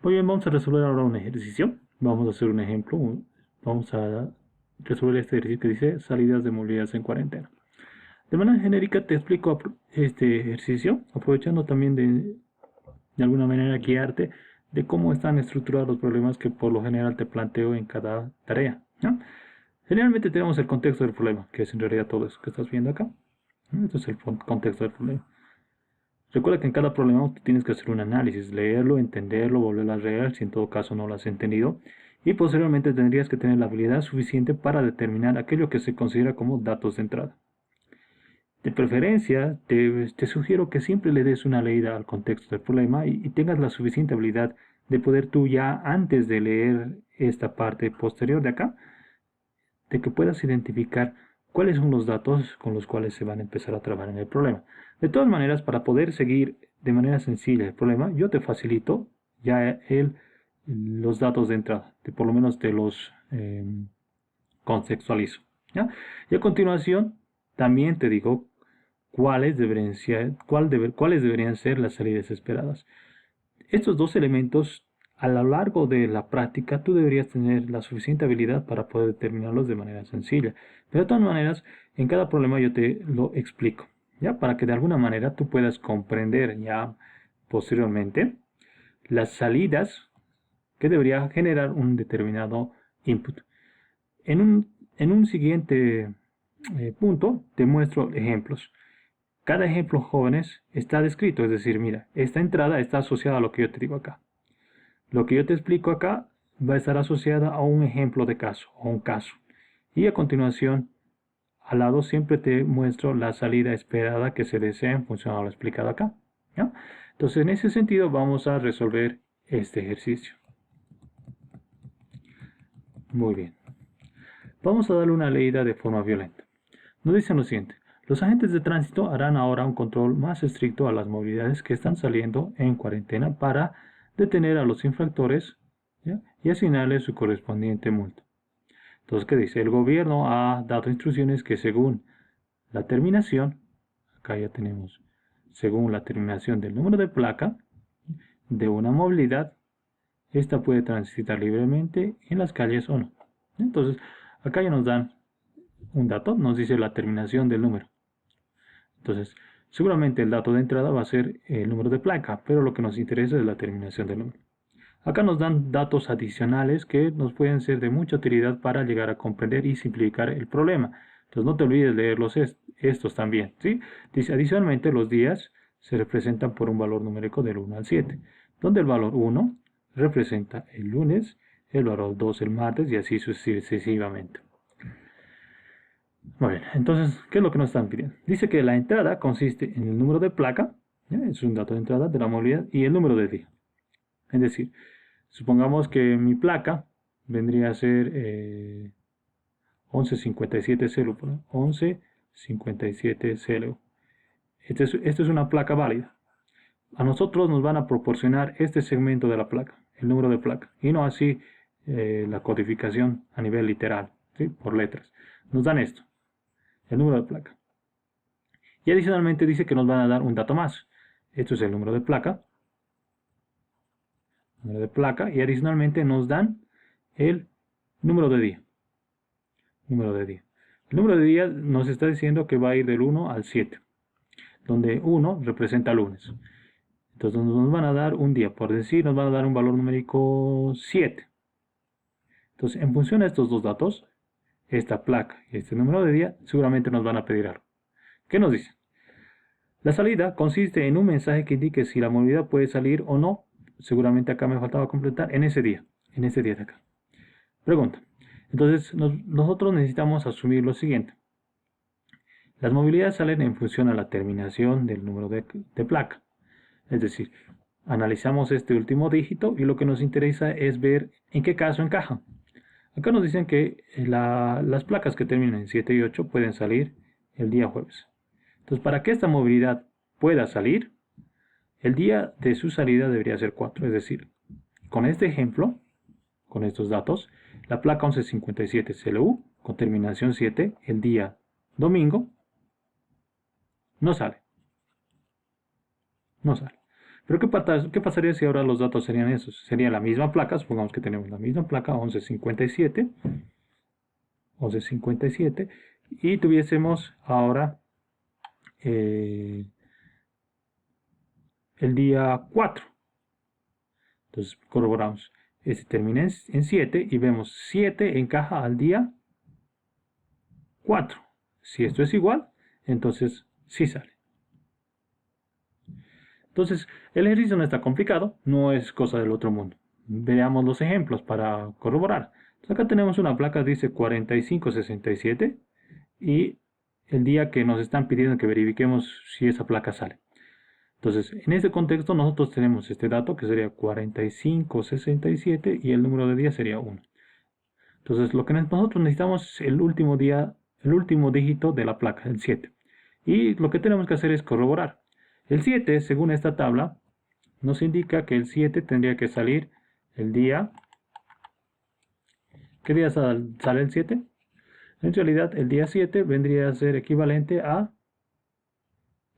Muy bien, vamos a resolver ahora un ejercicio. Vamos a hacer un ejemplo. Vamos a resolver este ejercicio que dice salidas de movilidad en cuarentena. De manera genérica te explico este ejercicio, aprovechando también de alguna manera guiarte de cómo están estructurados los problemas que por lo general te planteo en cada tarea, ¿no? Generalmente tenemos el contexto del problema, que es en realidad todo eso que estás viendo acá. Este es el contexto del problema. Recuerda que en cada problema tú tienes que hacer un análisis, leerlo, entenderlo, volverlo a leer si en todo caso no lo has entendido, y posteriormente tendrías que tener la habilidad suficiente para determinar aquello que se considera como datos de entrada. De preferencia, te sugiero que siempre le des una leída al contexto del problema y tengas la suficiente habilidad de poder tú ya antes de leer esta parte posterior de acá, de que puedas identificar cuáles son los datos con los cuales se van a empezar a trabajar en el problema. De todas maneras, para poder seguir de manera sencilla el problema, yo te facilito ya los datos de entrada, por lo menos te los contextualizo, ¿ya? Y a continuación, también te digo cuáles deberían ser las salidas esperadas. Estos dos elementos, a lo largo de la práctica, tú deberías tener la suficiente habilidad para poder determinarlos de manera sencilla. Pero de todas maneras, en cada problema yo te lo explico, ¿ya? Para que de alguna manera tú puedas comprender ya posteriormente las salidas que debería generar un determinado input. En un siguiente punto te muestro ejemplos. Cada ejemplo, jóvenes, está descrito, es decir, mira, esta entrada está asociada a lo que yo te digo acá. Lo que yo te explico acá va a estar asociada a un ejemplo de caso, o un caso. Y a continuación, al lado siempre te muestro la salida esperada que se desea en función a lo explicado acá, ¿ya? Entonces, en ese sentido, vamos a resolver este ejercicio. Muy bien. Vamos a darle una leída de forma violenta. Nos dicen lo siguiente. Los agentes de tránsito harán ahora un control más estricto a las movilidades que están saliendo en cuarentena para detener a los infractores, ¿ya? Y asignarles su correspondiente multa. Entonces, ¿qué dice? El gobierno ha dado instrucciones que según la terminación, acá ya tenemos, según la terminación del número de placa de una movilidad, esta puede transitar libremente en las calles o no. Entonces, acá ya nos dan un dato, nos dice la terminación del número. Entonces, seguramente el dato de entrada va a ser el número de placa, pero lo que nos interesa es la terminación del número. Acá nos dan datos adicionales que nos pueden ser de mucha utilidad para llegar a comprender y simplificar el problema. Entonces, no te olvides leerlos estos también, ¿sí? Dice, adicionalmente, los días se representan por un valor numérico del 1 al 7, donde el valor 1 representa el lunes, el valor 2 el martes y así sucesivamente. Muy bien, entonces, ¿qué es lo que nos están pidiendo? Dice que la entrada consiste en el número de placa, ¿ya? Es un dato de entrada de la movilidad, y el número de día. Es decir, supongamos que mi placa vendría a ser 1157 CLU, 1157 CLU. Esta es una placa válida. A nosotros nos van a proporcionar este segmento de la placa, el número de placa, y no así la codificación a nivel literal, ¿sí? Por letras. Nos dan esto, el número de placa. Y adicionalmente dice que nos van a dar un dato más. Esto es el número de placa. Y adicionalmente nos dan el número de día. El número de día nos está diciendo que va a ir del 1 al 7, donde 1 representa lunes. Entonces nos van a dar un día, por decir, nos van a dar un valor numérico 7. Entonces, en función a estos dos datos, esta placa y este número de día, seguramente nos van a pedir algo. ¿Qué nos dicen? La salida consiste en un mensaje que indique si la movilidad puede salir o no. Seguramente acá me faltaba completar en ese día de acá. Pregunta. Entonces nosotros necesitamos asumir lo siguiente. Las movilidades salen en función a la terminación del número de placa. Es decir, analizamos este último dígito y lo que nos interesa es ver en qué caso encajan. Acá nos dicen que las placas que terminan en 7 y 8 pueden salir el día jueves. Entonces, para que esta movilidad pueda salir, el día de su salida debería ser 4. Es decir, con este ejemplo, con estos datos, la placa 1157 CLU con terminación 7, el día domingo, no sale. Pero ¿qué pasaría si ahora los datos serían esos? Sería la misma placa, supongamos que tenemos la misma placa, 1157, y tuviésemos ahora el día 4. Entonces corroboramos. Este termina en 7 y vemos 7 encaja al día 4. Si esto es igual, entonces sí sale. Entonces, el ejercicio no está complicado, no es cosa del otro mundo. Veamos los ejemplos para corroborar. Entonces, acá tenemos una placa que dice 4567 y el día que nos están pidiendo que verifiquemos si esa placa sale. Entonces, en este contexto nosotros tenemos este dato que sería 4567 y el número de día sería 1. Entonces, lo que nosotros necesitamos es el último dígito de la placa, el 7. Y lo que tenemos que hacer es corroborar. El 7, según esta tabla, nos indica que el 7 tendría que salir el día... ¿Qué día sale el 7? En realidad, el día 7 vendría a ser equivalente a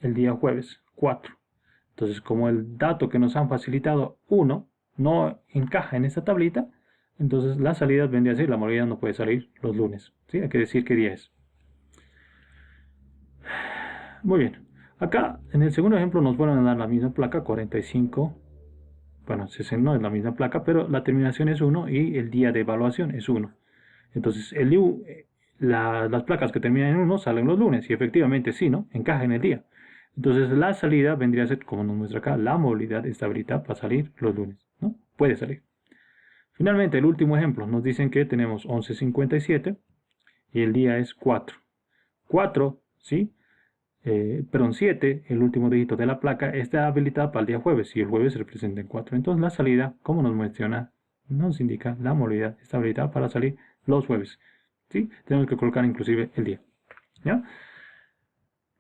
el día jueves, 4. Entonces, como el dato que nos han facilitado, 1, no encaja en esta tablita, entonces la salida vendría a ser, la modalidad no puede salir los lunes. ¿Sí? Hay que decir qué día es. Muy bien. Acá, en el segundo ejemplo, nos vuelven a dar la misma placa, 45. Bueno, no es la misma placa, pero la terminación es 1 y el día de evaluación es 1. Entonces, las placas que terminan en 1 salen los lunes, y efectivamente sí, ¿no? Encaja en el día. Entonces, la salida vendría a ser, como nos muestra acá, la movilidad está habilitada para salir los lunes, ¿no? Puede salir. Finalmente, el último ejemplo, nos dicen que tenemos 11:57 y el día es 4. 4, ¿sí? Perdón, 7, el último dígito de la placa, está habilitada para el día jueves y el jueves se representa en 4. Entonces la salida, como nos menciona, nos indica la movilidad está habilitada para salir los jueves. ¿Sí? Tenemos que colocar inclusive el día. ¿Ya?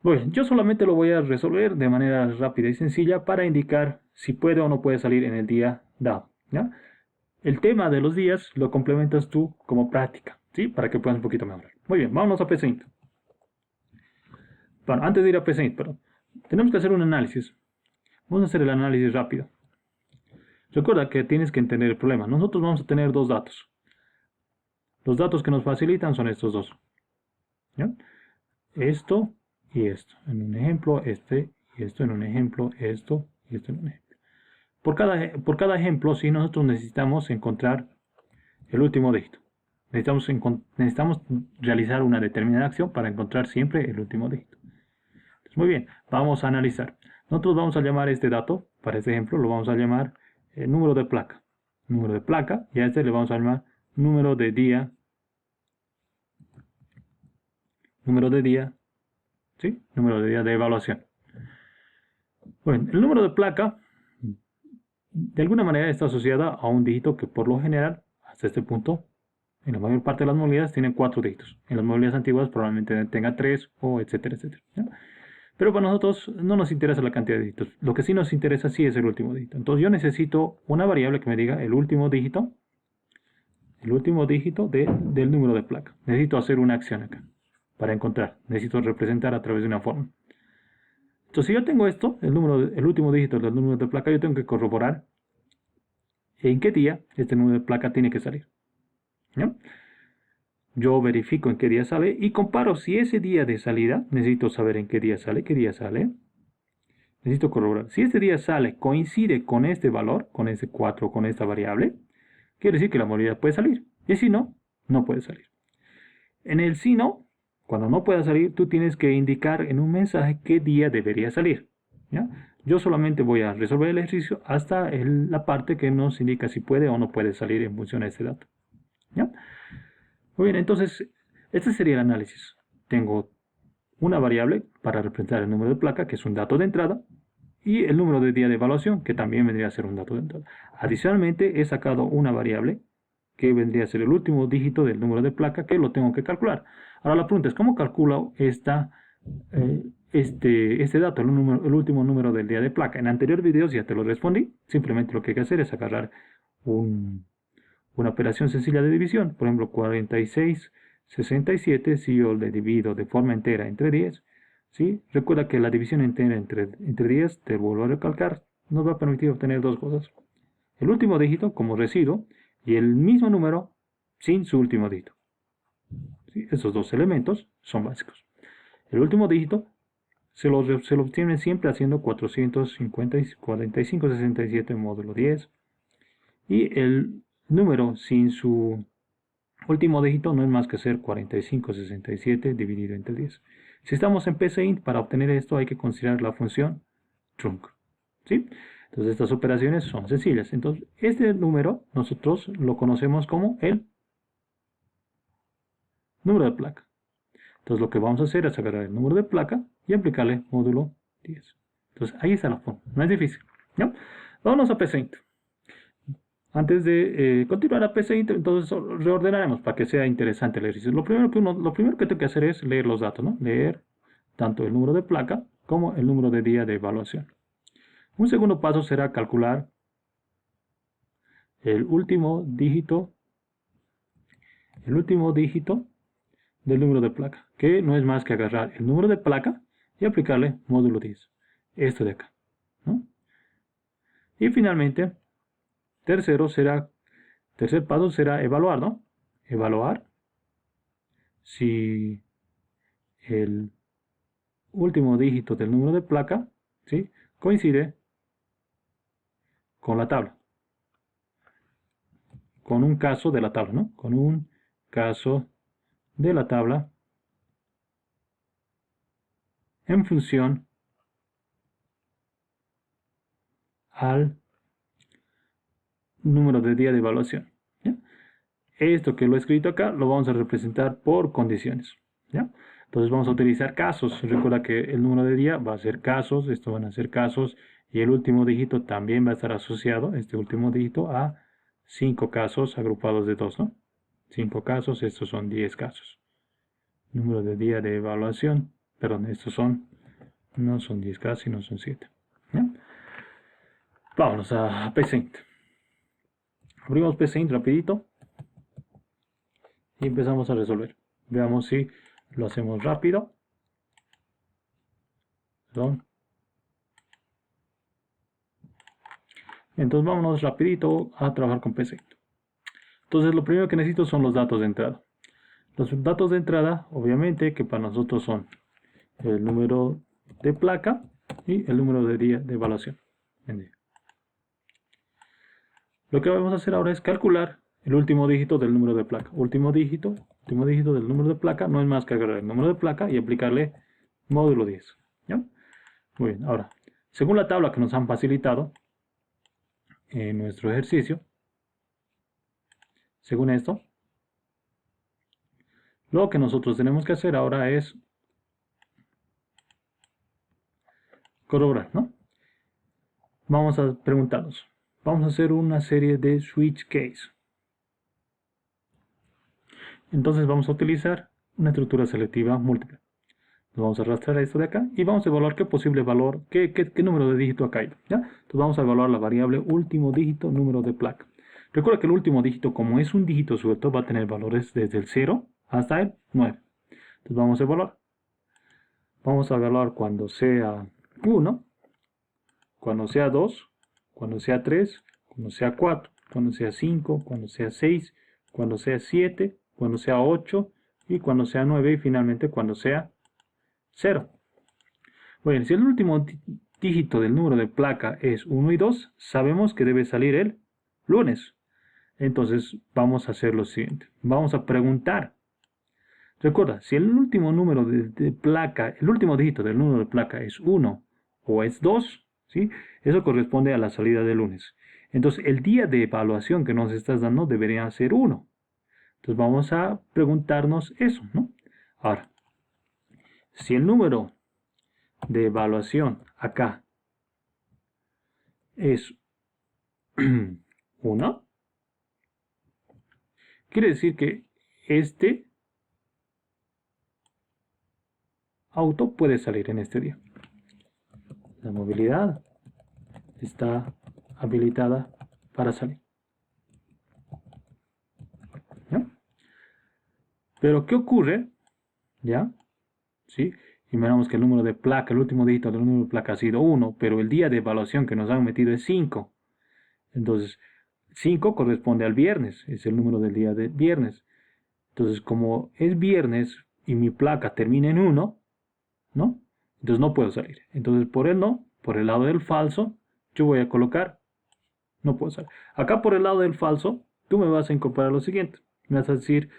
Bueno, yo solamente lo voy a resolver de manera rápida y sencilla para indicar si puede o no puede salir en el día dado. ¿Ya? El tema de los días lo complementas tú como práctica, ¿sí? Para que puedas un poquito mejorar. Muy bien, vámonos a PCInt. Bueno, antes de ir a PCInt, tenemos que hacer un análisis. Vamos a hacer el análisis rápido. Recuerda que tienes que entender el problema. Nosotros vamos a tener dos datos. Los datos que nos facilitan son estos dos. ¿Ya? Esto y esto. En un ejemplo, este y esto en un ejemplo, esto y esto en un ejemplo. Por cada ejemplo, sí, nosotros necesitamos encontrar el último dígito. Necesitamos realizar una determinada acción para encontrar siempre el último dígito. Entonces, muy bien, vamos a analizar. Nosotros vamos a llamar este dato, para este ejemplo, lo vamos a llamar número de placa. Número de placa, y a este le vamos a llamar número de día. Número de día, ¿sí? Número de día de evaluación. Bueno, el número de placa, de alguna manera está asociada a un dígito que por lo general, hasta este punto, en la mayor parte de las modalidades tienen 4 dígitos. En las modalidades antiguas probablemente tenga 3 o etcétera, etcétera. ¿No? Pero para nosotros no nos interesa la cantidad de dígitos. Lo que sí nos interesa sí es el último dígito. Entonces yo necesito una variable que me diga el último dígito del número de placa. Necesito hacer una acción acá para encontrar. Necesito representar a través de una forma. Entonces si yo tengo esto, el último dígito del número de placa, yo tengo que corroborar en qué día este número de placa tiene que salir. ¿No? Yo verifico en qué día sale y comparo si ese día de salida, necesito saber en qué día sale, necesito corroborar. Si este día sale, coincide con este valor, con ese 4, con esta variable, quiere decir que la modalidad puede salir. Y si no, no puede salir. En el si no, cuando no pueda salir, tú tienes que indicar en un mensaje qué día debería salir. ¿Ya? Yo solamente voy a resolver el ejercicio hasta la parte que nos indica si puede o no puede salir en función a este dato. ¿Ya? Muy bien, entonces, este sería el análisis. Tengo una variable para representar el número de placa, que es un dato de entrada, y el número de día de evaluación, que también vendría a ser un dato de entrada. Adicionalmente, he sacado una variable que vendría a ser el último dígito del número de placa, que lo tengo que calcular. Ahora la pregunta es, ¿cómo calculo este dato, el último número del día de placa? En anteriores videos ya te lo respondí. Simplemente lo que hay que hacer es agarrar una operación sencilla de división. Por ejemplo, 46,67, si yo le divido de forma entera entre 10, ¿sí? Recuerda que la división entera entre 10, te vuelvo a recalcar, nos va a permitir obtener dos cosas. El último dígito como residuo y el mismo número sin su último dígito. ¿Sí? Esos dos elementos son básicos. El último dígito se lo obtiene siempre haciendo 455,67 módulo 10. Y el número sin su último dígito no es más que hacer 45,67 dividido entre 10. Si estamos en PCInt, para obtener esto hay que considerar la función trunc. ¿Sí? Entonces estas operaciones son sencillas. Entonces este número nosotros lo conocemos como el número de placa. Entonces lo que vamos a hacer es agarrar el número de placa y aplicarle módulo 10. Entonces ahí está la forma, no es difícil. ¿No? Vámonos a PCInt. Antes de continuar a PCInt, entonces reordenaremos para que sea interesante el ejercicio. Lo primero que tengo que hacer es leer los datos, ¿no? Leer tanto el número de placa como el número de día de evaluación. Un segundo paso será calcular el último dígito del número de placa, que no es más que agarrar el número de placa y aplicarle módulo 10, esto de acá, ¿no? Y finalmente, tercer paso será evaluar, ¿no? Evaluar si el último dígito del número de placa, ¿sí?, coincide con la tabla, con un caso de la tabla, ¿no? Con un caso de la tabla en función al número de día de evaluación. ¿Ya? Esto que lo he escrito acá lo vamos a representar por condiciones. ¿Ya? Entonces vamos a utilizar casos. Recuerda que el número de día va a ser casos, estos van a ser casos, y el último dígito también va a estar asociado, este último dígito, a 5 casos agrupados de 2, ¿no? 5 casos, estos son 10 casos. Número de día de evaluación, perdón, estos no son 10 casos, sino son 7. ¿Ya? Vámonos a PCInt. Abrimos PCInt rapidito y empezamos a resolver. Veamos si lo hacemos rápido. Perdón. Entonces vámonos rapidito a trabajar con PCInt. Entonces lo primero que necesito son los datos de entrada. Los datos de entrada, obviamente, que para nosotros son el número de placa y el número de día de evaluación. Lo que vamos a hacer ahora es calcular el último dígito del número de placa. Último dígito del número de placa no es más que agarrar el número de placa y aplicarle módulo 10. ¿Ya? Muy bien, ahora, según la tabla que nos han facilitado en nuestro ejercicio, según esto, lo que nosotros tenemos que hacer ahora es corroborar, ¿no? Vamos a preguntarnos. Vamos a hacer una serie de switch case. Entonces vamos a utilizar una estructura selectiva múltiple. Vamos a arrastrar esto de acá y vamos a evaluar qué posible valor, qué número de dígito ha caído. ¿Ya? Entonces vamos a evaluar la variable último dígito número de placa. Recuerda que el último dígito, como es un dígito suelto, va a tener valores desde el 0 hasta el 9. Entonces vamos a evaluar. Vamos a evaluar cuando sea 1, cuando sea 2, cuando sea 3, cuando sea 4, cuando sea 5, cuando sea 6, cuando sea 7, cuando sea 8 y cuando sea 9 y finalmente cuando sea 0. Bueno, si el último dígito del número de placa es 1 y 2, sabemos que debe salir el lunes. Entonces vamos a hacer lo siguiente. Vamos a preguntar. Recuerda, si el último número de placa, el último dígito del número de placa es 1 o es 2, ¿sí? Eso corresponde a la salida del lunes. Entonces el día de evaluación que nos estás dando debería ser 1. Entonces vamos a preguntarnos eso, ¿no? Ahora, si el número de evaluación acá es 1, quiere decir que este auto puede salir en este día. La movilidad está habilitada para salir. ¿Ya? Pero ¿qué ocurre? ¿Ya? ¿Sí? y miramos que el número de placa, el último dígito del número de placa ha sido 1, pero el día de evaluación que nos han metido es 5. Entonces, 5 corresponde al viernes, es el número del día de viernes. Entonces, como es viernes y mi placa termina en 1, ¿no? Entonces no puedo salir. Entonces, por el no, por el lado del falso, yo voy a colocar, no puedo salir. Acá por el lado del falso, tú me vas a incorporar lo siguiente. Me vas a decir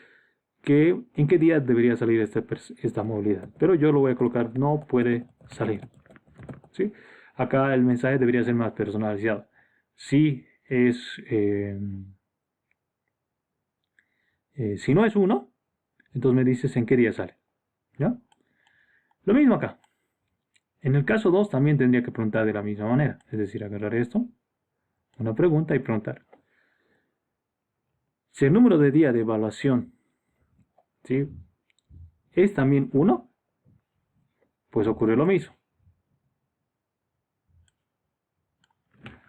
que en qué día debería salir esta movilidad. Pero yo lo voy a colocar, no puede salir. ¿Sí? Acá el mensaje debería ser más personalizado. Si si no es 1, entonces me dices en qué día sale. ¿Ya? Lo mismo acá. En el caso 2 también tendría que preguntar de la misma manera. Es decir, agarrar esto, una pregunta y preguntar. Si el número de día de evaluación, ¿sí?, es también 1, pues ocurre lo mismo.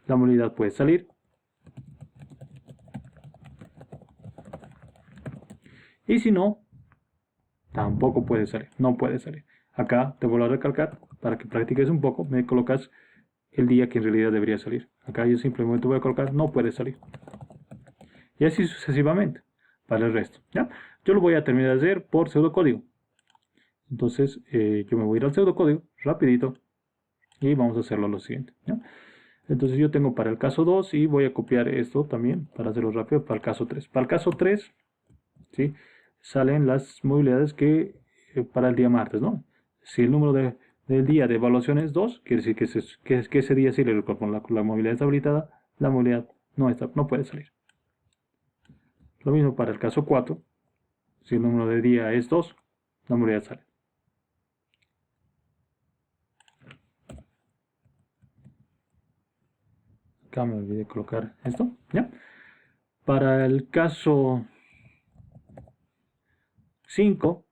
La movilidad puede salir. Y si no, tampoco puede salir. No puede salir. Acá te vuelvo a recalcar, para que practiques un poco, me colocas el día que en realidad debería salir. Acá yo simplemente voy a colocar no puede salir. Y así sucesivamente para el resto. ¿Ya? Yo lo voy a terminar de hacer por pseudocódigo. Entonces yo me voy a ir al pseudocódigo rapidito y vamos a hacerlo lo siguiente. ¿Ya? Entonces yo tengo para el caso 2 y voy a copiar esto también para hacerlo rápido para el caso 3. Para el caso 3, ¿sí?, salen las movilidades que para el día martes, ¿no? Si el número del día de evaluación es 2, quiere decir que ese día sí le corresponde la movilidad está habilitada, la movilidad no puede salir. Lo mismo para el caso 4, si el número de día es 2, la movilidad sale. Acá me olvidé colocar esto, ¿ya? Para el caso 5,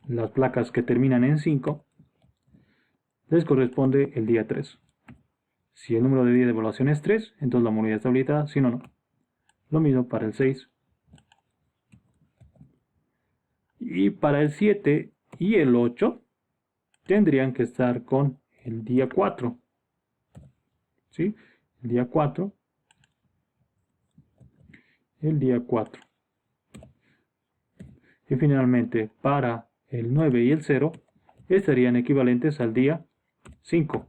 las placas que terminan en 5, les corresponde el día 3. Si el número de día de evaluación es 3, entonces la movilidad está habilitada, si no, no. Lo mismo para el 6. Y para el 7 y el 8 tendrían que estar con el día 4. ¿Sí? El día 4. El día 4. Y finalmente para el 9 y el 0 estarían equivalentes al día 5.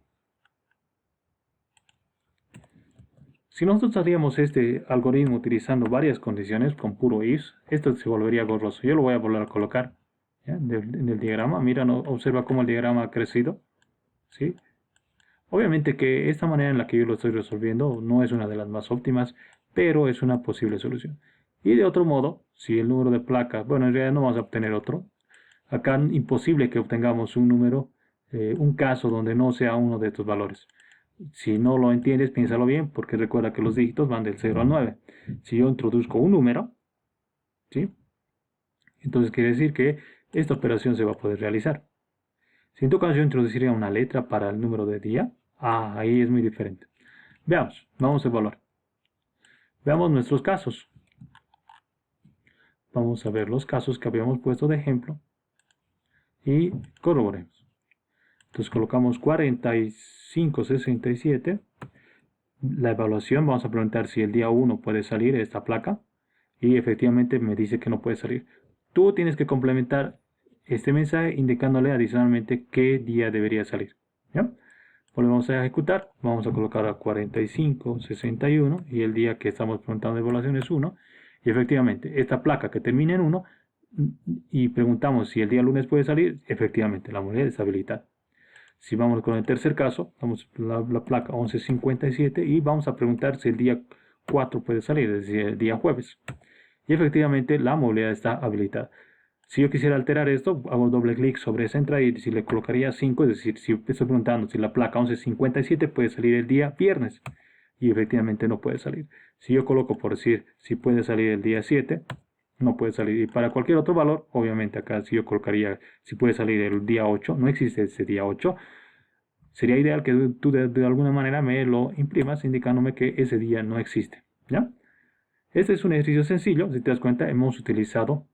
Si nosotros haríamos este algoritmo utilizando varias condiciones con puro if, esto se volvería borroso. Yo lo voy a volver a colocar, ¿ya?, en el diagrama. Mira, observa cómo el diagrama ha crecido, ¿sí? Obviamente que esta manera en la que yo lo estoy resolviendo no es una de las más óptimas, pero es una posible solución. Y de otro modo, si el número de placas, bueno, en realidad no vamos a obtener otro. Acá imposible que obtengamos un número, un caso donde no sea uno de estos valores. Si no lo entiendes, piénsalo bien, porque recuerda que los dígitos van del 0 al 9. Si yo introduzco un número, ¿sí?, entonces quiere decir que esta operación se va a poder realizar. Si en tu caso yo introduciría una letra para el número de día, ahí es muy diferente. Veamos, vamos a evaluar. Veamos nuestros casos. Vamos a ver los casos que habíamos puesto de ejemplo y corroboremos. Entonces colocamos 45, 67. La evaluación, vamos a preguntar si el día 1 puede salir esta placa. Y efectivamente me dice que no puede salir. Tú tienes que complementar este mensaje indicándole adicionalmente qué día debería salir. ¿Ya? Volvemos a ejecutar. Vamos a colocar a 45, 61. Y el día que estamos preguntando de evaluación es 1. Y efectivamente, esta placa que termina en 1, y preguntamos si el día lunes puede salir, efectivamente, la moneda está habilitada. Si vamos con el tercer caso, vamos a la placa 1157 y vamos a preguntar si el día 4 puede salir, es decir, el día jueves. Y efectivamente la movilidad está habilitada. Si yo quisiera alterar esto, hago doble clic sobre esa entrada y si le colocaría 5, es decir, si estoy preguntando si la placa 1157 puede salir el día viernes. Y efectivamente no puede salir. Si yo coloco por decir si puede salir el día 7, no puede salir. Y para cualquier otro valor, obviamente acá si yo colocaría si puede salir el día 8, no existe ese día 8. Sería ideal que tú de alguna manera me lo imprimas indicándome que ese día no existe. ¿Ya? Este es un ejercicio sencillo. Si te das cuenta, hemos utilizado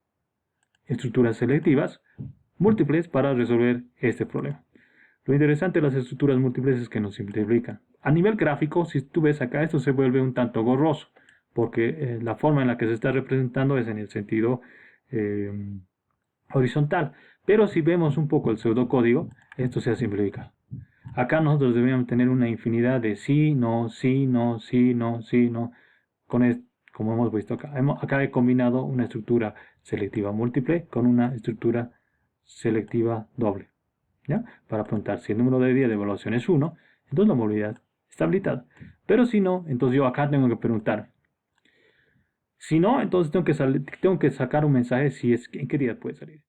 estructuras selectivas múltiples para resolver este problema. Lo interesante de las estructuras múltiples es que nos simplifican. A nivel gráfico, si tú ves acá, esto se vuelve un tanto borroso, porque la forma en la que se está representando es en el sentido horizontal. Pero si vemos un poco el pseudocódigo, esto se ha simplificado. Acá nosotros deberíamos tener una infinidad de sí, no, sí, no, sí, no, sí, no. Como hemos visto acá. Acá he combinado una estructura selectiva múltiple con una estructura selectiva doble. ¿Ya? Para preguntar si el número de días de evaluación es 1, entonces la movilidad está habilitada. Pero si no, entonces yo acá tengo que preguntar. Si no, entonces tengo que sacar un mensaje si es en qué día puede salir.